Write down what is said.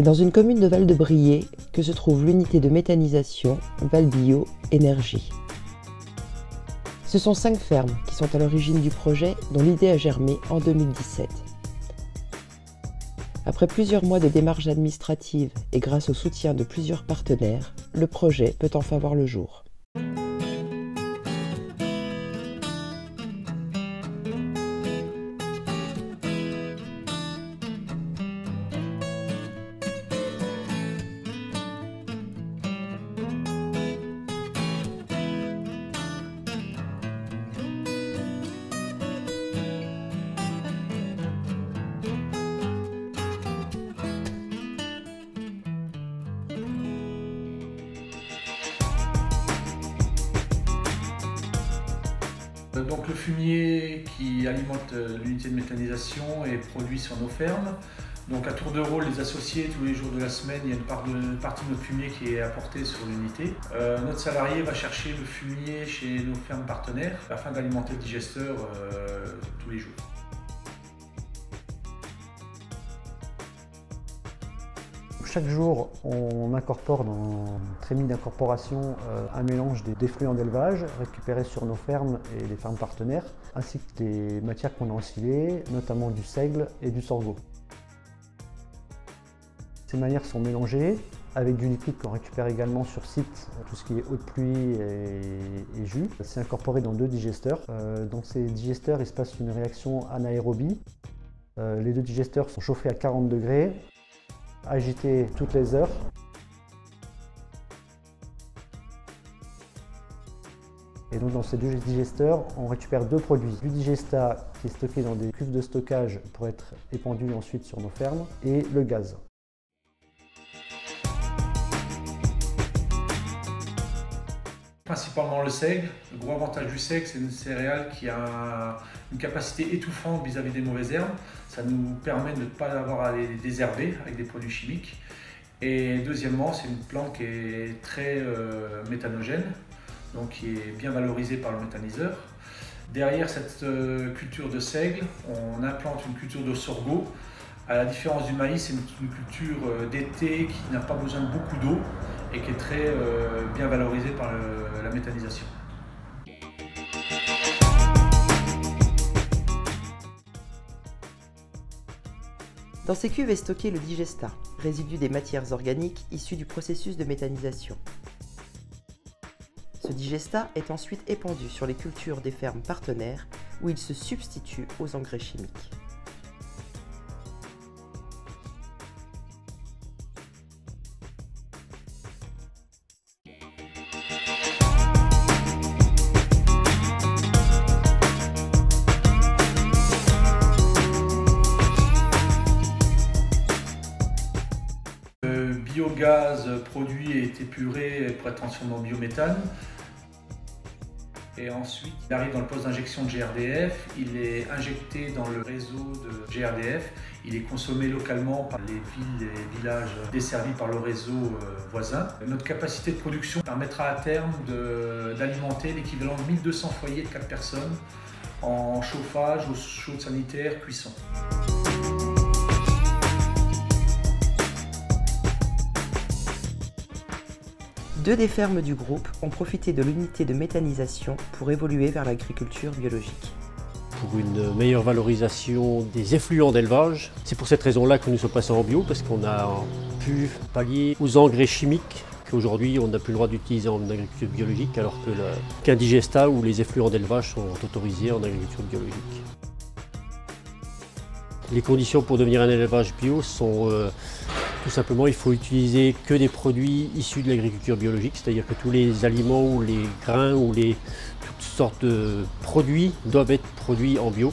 C'est dans une commune de Val-de-Briey que se trouve l'unité de méthanisation Val-Bio Énergie. Ce sont 5 fermes qui sont à l'origine du projet, dont l'idée a germé en 2017. Après plusieurs mois de démarches administratives et grâce au soutien de plusieurs partenaires, le projet peut enfin voir le jour. Donc le fumier qui alimente l'unité de méthanisation est produit sur nos fermes. Donc à tour de rôle, les associés, tous les jours de la semaine, il y a une partie de notre fumier qui est apportée sur l'unité. Notre salarié va chercher le fumier chez nos fermes partenaires afin d'alimenter le digesteur tous les jours. Chaque jour, on incorpore dans une trémie d'incorporation un mélange des effluents d'élevage récupérés sur nos fermes et les fermes partenaires, ainsi que des matières qu'on a ensilées, notamment du seigle et du sorgho. Ces manières sont mélangées avec du liquide qu'on récupère également sur site, tout ce qui est eau de pluie et jus. C'est incorporé dans 2 digesteurs. Dans ces digesteurs, il se passe une réaction anaérobie. Les 2 digesteurs sont chauffés à 40 degrés. Agité toutes les heures. Et donc dans ces 2 digesteurs, on récupère 2 produits. Du digesta qui est stocké dans des cuves de stockage pour être épandu ensuite sur nos fermes, et le gaz. Principalement le seigle. Le gros avantage du seigle, c'est une céréale qui a une capacité étouffante vis-à-vis des mauvaises herbes. Ça nous permet de ne pas avoir à les désherber avec des produits chimiques. Et deuxièmement, c'est une plante qui est très méthanogène, donc qui est bien valorisée par le méthaniseur. Derrière cette culture de seigle, on implante une culture de sorgho. À la différence du maïs, c'est une culture d'été qui n'a pas besoin de beaucoup d'eau et qui est très bien valorisée par la méthanisation. Dans ces cuves est stocké le digesta, résidu des matières organiques issues du processus de méthanisation. Ce digesta est ensuite épandu sur les cultures des fermes partenaires où il se substitue aux engrais chimiques. Le biogaz produit est épuré pour être transformé en biométhane. Et ensuite, il arrive dans le poste d'injection de GRDF, il est injecté dans le réseau de GRDF, il est consommé localement par les villes et villages desservis par le réseau voisin. Notre capacité de production permettra à terme d'alimenter l'équivalent de 1200 foyers de 4 personnes en chauffage, eau chaude sanitaire, cuisson. Deux des fermes du groupe ont profité de l'unité de méthanisation pour évoluer vers l'agriculture biologique. Pour une meilleure valorisation des effluents d'élevage. C'est pour cette raison-là que nous sommes passés en bio, parce qu'on a pu pallier aux engrais chimiques qu'aujourd'hui on n'a plus le droit d'utiliser en agriculture biologique, alors qu'un digesta ou les effluents d'élevage sont autorisés en agriculture biologique. Les conditions pour devenir un élevage bio sont tout simplement, il faut utiliser que des produits issus de l'agriculture biologique, c'est-à-dire que tous les aliments ou les grains ou toutes sortes de produits doivent être produits en bio.